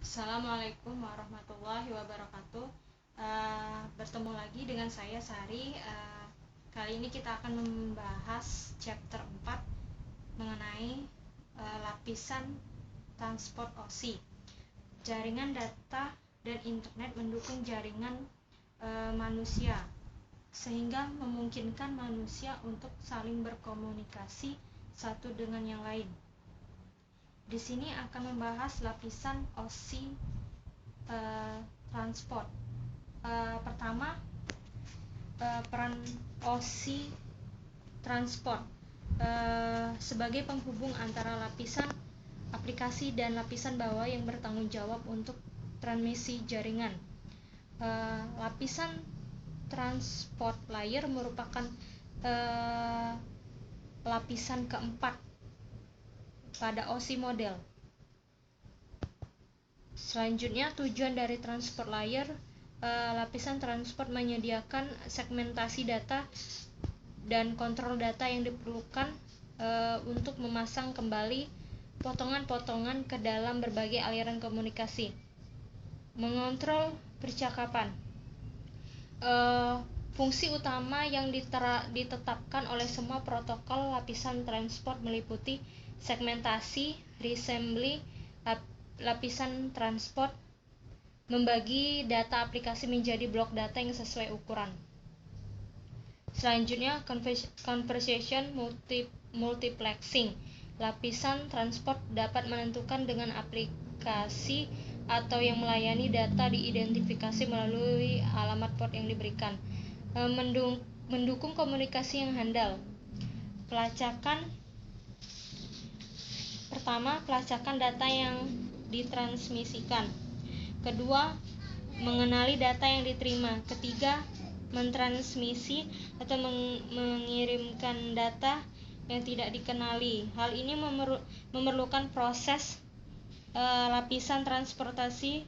Assalamualaikum warahmatullahi wabarakatuh. Bertemu lagi dengan saya Sari. Kali ini kita akan membahas chapter 4 mengenai lapisan transport OSI. Jaringan data dan internet mendukung jaringan manusia sehingga memungkinkan manusia untuk saling berkomunikasi satu dengan yang lain. Di sini akan membahas lapisan OSI transport. Pertama, peran OSI transport sebagai penghubung antara lapisan aplikasi dan lapisan bawah yang bertanggung jawab untuk transmisi jaringan. Lapisan transport layer merupakan lapisan keempat pada OSI model. Selanjutnya, tujuan dari transport layer, lapisan transport menyediakan segmentasi data dan kontrol data yang diperlukan untuk memasang kembali potongan-potongan ke dalam berbagai aliran komunikasi. Mengontrol percakapan. Fungsi utama yang ditetapkan oleh semua protokol lapisan transport meliputi segmentasi, reassembly, lapisan transport, membagi data aplikasi menjadi blok data yang sesuai ukuran. Selanjutnya, conversation multiplexing. Lapisan transport dapat menentukan dengan aplikasi atau yang melayani data diidentifikasi melalui alamat port yang diberikan. Mendukung komunikasi yang handal. Pelacakan. Pertama, pelacakan data yang ditransmisikan. Kedua, mengenali data yang diterima. Ketiga, mentransmisi atau mengirimkan data yang tidak dikenali. Hal ini memerlukan proses lapisan transportasi,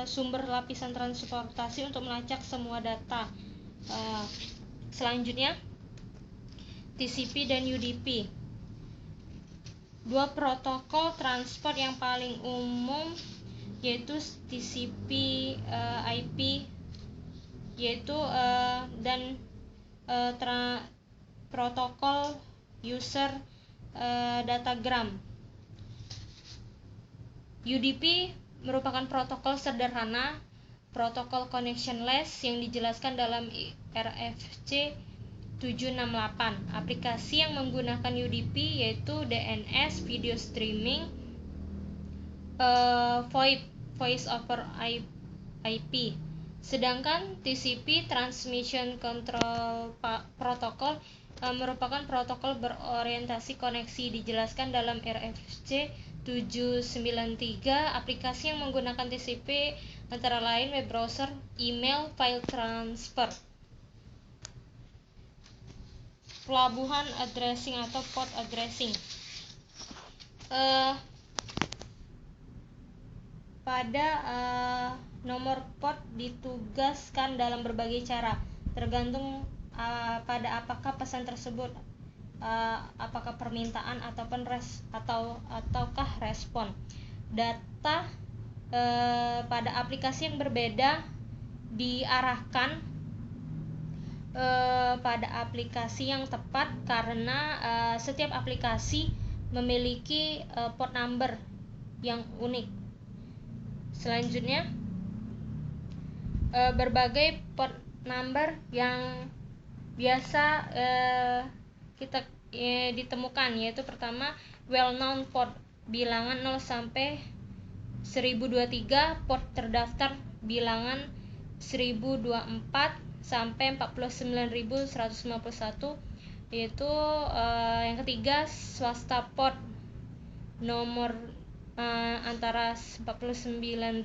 sumber lapisan transportasi untuk melacak semua data. Selanjutnya, TCP dan UDP. Dua protokol transport yang paling umum yaitu TCP IP dan protokol user datagram. UDP merupakan protokol sederhana, protokol connectionless yang dijelaskan dalam RFC 768. Aplikasi yang menggunakan UDP yaitu DNS, video streaming, VoIP, voice over IP. Sedangkan TCP, Transmission Control Protocol, merupakan protokol berorientasi koneksi, dijelaskan dalam RFC 793. Aplikasi yang menggunakan TCP antara lain web browser, email, file transfer. Pelabuhan addressing atau port addressing. Pada nomor port ditugaskan dalam berbagai cara, tergantung pada apakah pesan tersebut apakah permintaan ataukah respon. Data pada aplikasi yang berbeda diarahkan pada aplikasi yang tepat karena setiap aplikasi memiliki port number yang unik. Selanjutnya, berbagai port number yang biasa ditemukan, yaitu pertama, well known port bilangan 0 sampai 1023, port terdaftar bilangan 1024 sampai 49151, yaitu yang ketiga, swasta port nomor antara 49152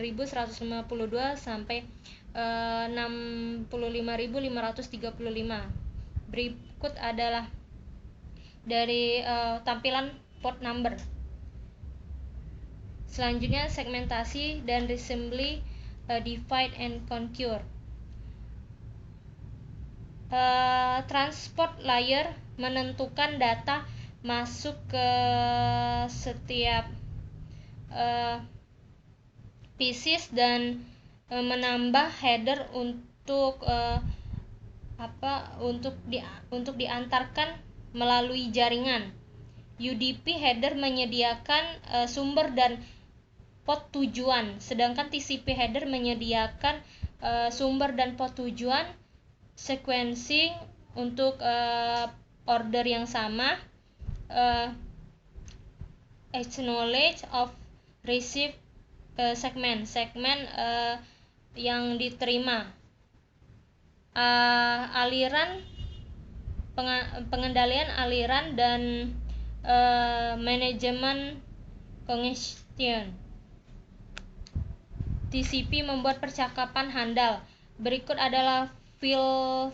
sampai 65535. Berikut adalah dari tampilan port number. Selanjutnya, segmentasi dan reassembly, divide and conquer. Transport layer menentukan data masuk ke setiap pieces dan menambah header untuk untuk diantarkan melalui jaringan. UDP header menyediakan sumber dan pot tujuan, sedangkan TCP header menyediakan sumber dan pot tujuan, sequencing untuk order yang sama, acknowledge of receive segmen yang diterima, aliran, pengendalian aliran dan manajemen congestion. TCP membuat percakapan handal. Berikut adalah fill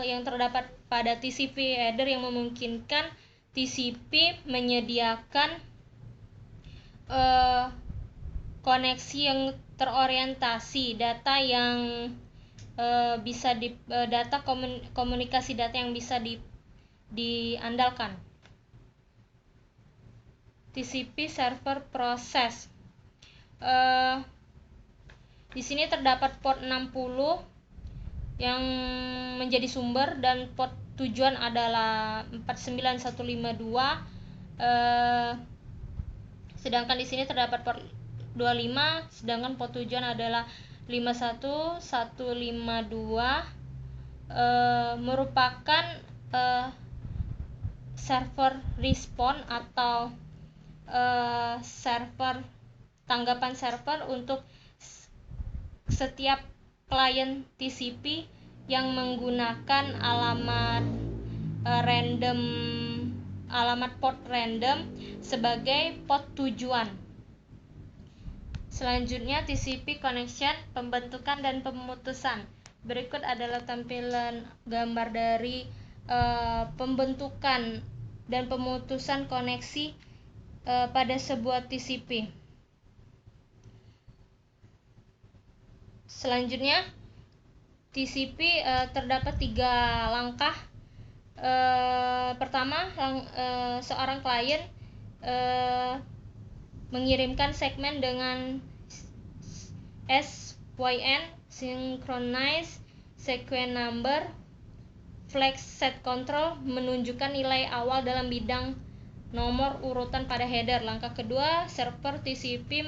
yang terdapat pada TCP header yang memungkinkan TCP menyediakan koneksi yang terorientasi, data yang komunikasi data yang bisa diandalkan. TCP server proses. Di sini terdapat port 60 yang menjadi sumber dan port tujuan adalah 49152. Sedangkan di sini terdapat port 25, sedangkan port tujuan adalah 51152. Merupakan server respon atau tanggapan server untuk setiap klien TCP yang menggunakan alamat port random sebagai port tujuan. Selanjutnya TCP connection, pembentukan dan pemutusan. Berikut adalah tampilan gambar dari pembentukan dan pemutusan koneksi pada sebuah TCP. Selanjutnya, TCP terdapat 3 langkah. Pertama, seorang klien mengirimkan segmen dengan SYN, Synchronized Sequence Number, flag set control, menunjukkan nilai awal dalam bidang nomor urutan pada header. Langkah kedua, server TCP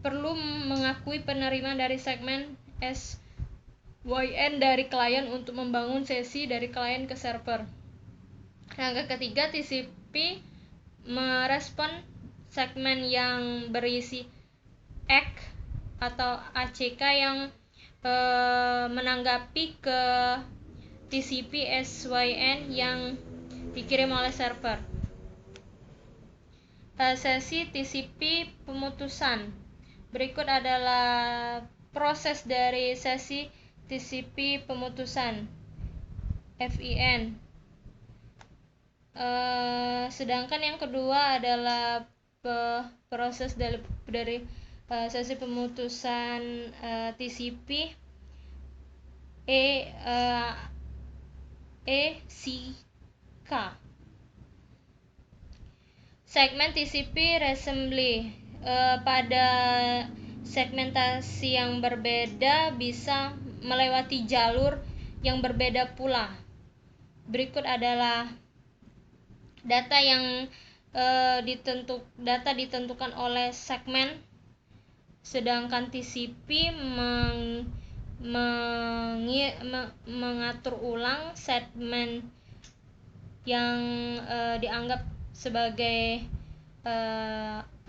perlu mengakui penerimaan dari segmen SYN dari klien untuk membangun sesi dari klien ke server. Langkah ketiga, TCP merespon segmen yang berisi ACK atau ACK yang menanggapi ke TCP SYN yang dikirim oleh server. Sesi TCP pemutusan. Berikut adalah proses dari sesi TCP pemutusan FIN. Sedangkan yang kedua adalah proses dari sesi pemutusan TCP ECK. Segmen TCP reassembly. Pada segmentasi yang berbeda bisa melewati jalur yang berbeda pula. Berikut adalah data yang ditentukan oleh segmen, sedangkan TCP mengatur ulang segmen yang dianggap sebagai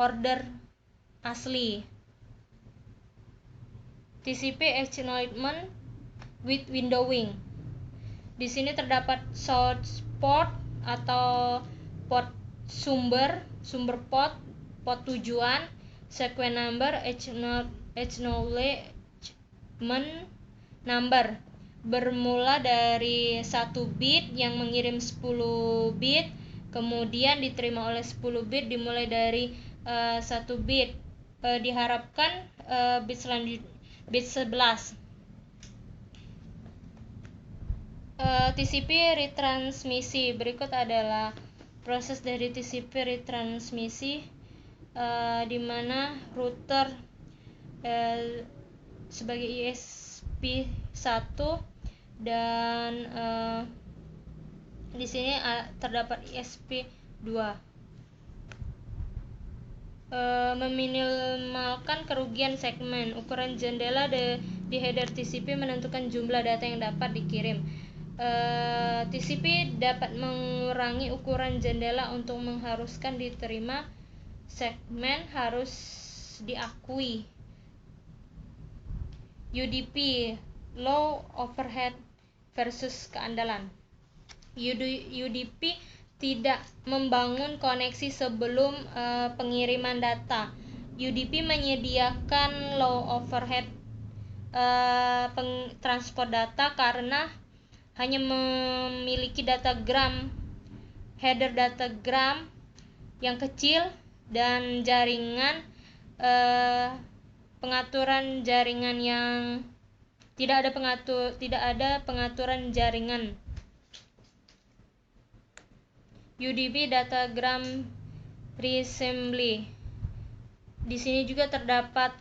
order asli. TCP acknowledgement with windowing. Di sini terdapat source port atau port sumber port tujuan, sequence number, acknowledgement number, bermula dari 1 bit yang mengirim 10 bit, kemudian diterima oleh 10 bit dimulai dari 1 bit, diharapkan bit selanjutnya bit 11. TCP retransmisi. Berikut adalah proses dari TCP retransmisi, di mana router sebagai ESP1 dan di sini terdapat ESP2. Meminimalkan kerugian segmen. Ukuran jendela di header TCP menentukan jumlah data yang dapat dikirim. TCP dapat mengurangi ukuran jendela untuk mengharuskan diterima segmen harus diakui. UDP, low overhead versus keandalan. UDP tidak membangun koneksi sebelum pengiriman data. UDP menyediakan low overhead transport data karena hanya memiliki header datagram yang kecil dan jaringan pengaturan jaringan yang tidak ada pengaturan jaringan. UDP datagram reassembly. Di sini juga terdapat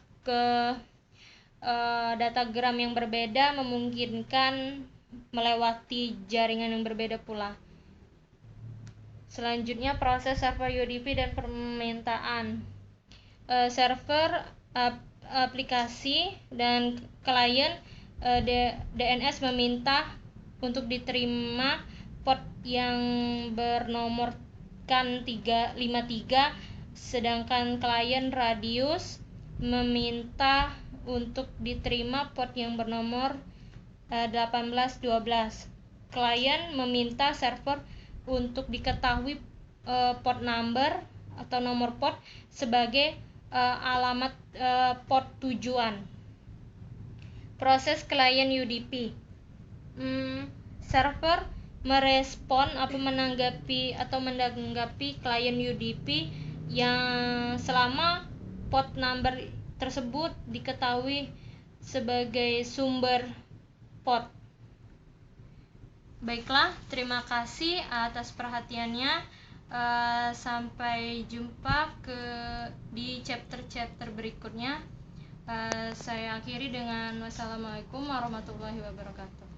datagram yang berbeda memungkinkan melewati jaringan yang berbeda pula. Selanjutnya proses server UDP dan permintaan. Server aplikasi dan klien DNS meminta untuk diterima port yang bernomorkan 53, sedangkan klien Radius meminta untuk diterima port yang bernomor 1812. Klien meminta server untuk diketahui port number atau nomor port sebagai alamat port tujuan. Proses klien UDP. Server merespon menanggapi klien UDP yang selama port number tersebut diketahui sebagai sumber port. Baiklah, terima kasih atas perhatiannya. Sampai jumpa di chapter berikutnya. Saya akhiri dengan wassalamualaikum warahmatullahi wabarakatuh.